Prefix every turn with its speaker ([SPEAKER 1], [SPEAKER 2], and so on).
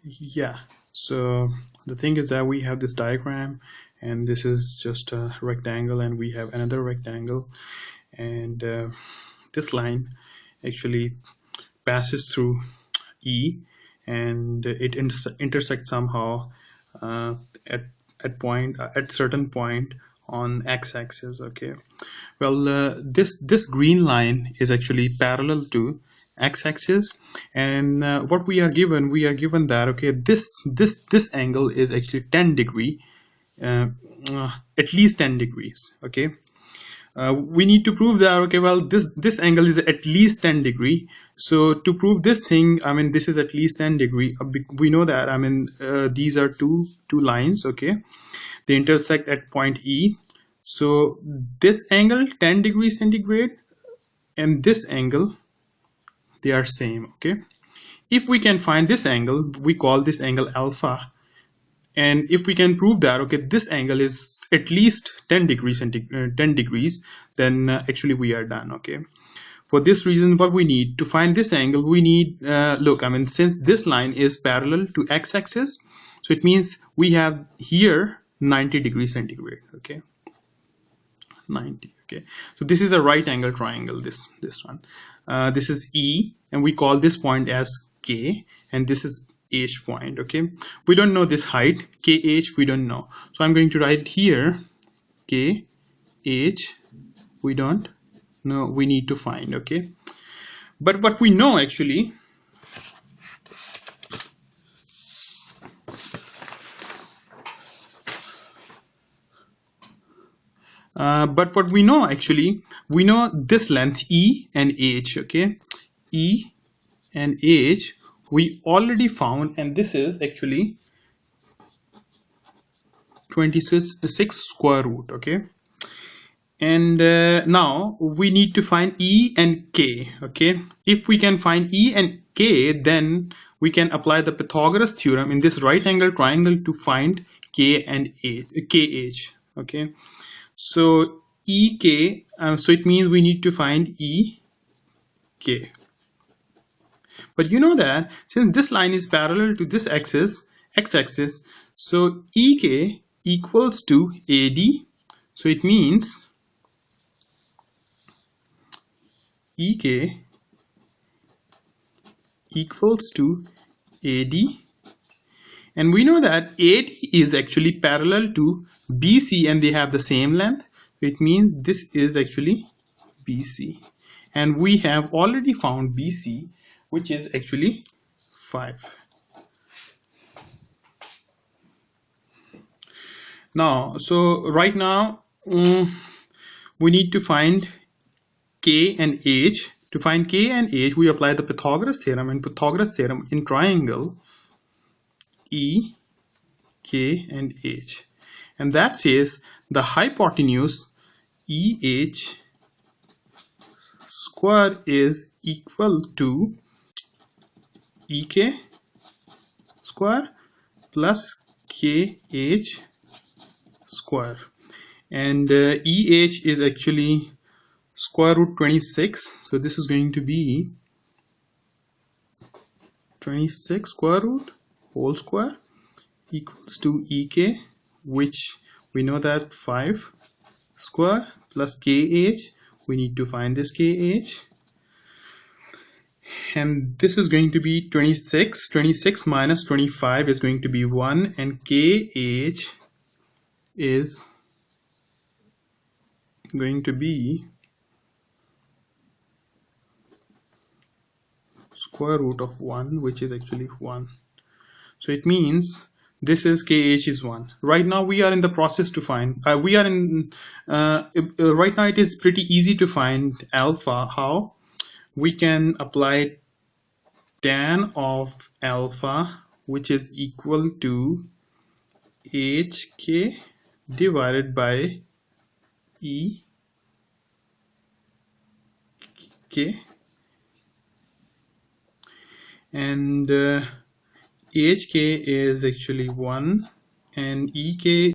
[SPEAKER 1] Yeah, so the thing is that we have this diagram, and this is just a rectangle, and we have another rectangle, and this line actually passes through E, and it intersects somehow uh, at at certain point on x-axis. Okay, well, this green line is actually parallel to x-axis, and what we are given that, okay, this angle is actually 10 degree, uh, at least 10 degrees. Okay, we need to prove that, okay, well, this angle is at least 10 degree. So to prove this thing, I mean, this is at least 10 degree. We know that, I mean, these are two lines. Okay, they intersect at point E. So this angle 10 degrees centigrade and this angle, they are same. Okay, if we can find this angle, we call this angle alpha. And if we can prove that, okay, this angle is at least 10 degrees 10 degrees, then actually we are done. Okay, for this reason, what we need to find this angle, we need, look, I mean, since this line is parallel to x-axis, so it means we have here 90 degrees centigrade. Okay, 90. Okay, so this is a right angle triangle, this one. This is E, and we call this point as K, and this is H point. Okay, we don't know this height KH, we don't know, so I'm going to write here KH. We don't know, we need to find. Okay, but what we know actually, but what we know actually, we know this length E and H. Okay, E and H we already found, and this is actually 26 square root. Okay, and now we need to find E and K. Okay, if we can find E and K, then we can apply the Pythagoras theorem in this right angle triangle to find K and H, KH. Okay, so EK, so it means we need to find EK. But you know that since this line is parallel to this axis, x-axis, so EK equals to AD. So it means EK equals to AD. And we know that AD is actually parallel to BC, and they have the same length. So it means this is actually BC. And we have already found BC, which is actually 5. Now, so right now, we need to find K and H. To find K and H, we apply the Pythagoras theorem, and Pythagoras theorem in triangle E, K, and H. And that says the hypotenuse EH square is equal to EK square plus KH square. And EH is actually square root 26. So this is going to be 26 square root whole square equals to EK, which we know that 5 square plus KH. We need to find this KH. And this is going to be 26. 26 minus 25 is going to be 1. And KH is going to be square root of 1, which is actually 1. So it means this is KH is 1. Right now we are in the process to find, right now it is pretty easy to find alpha. How? We can apply tan of alpha, which is equal to HK divided by EK, and HK is actually 1 and EK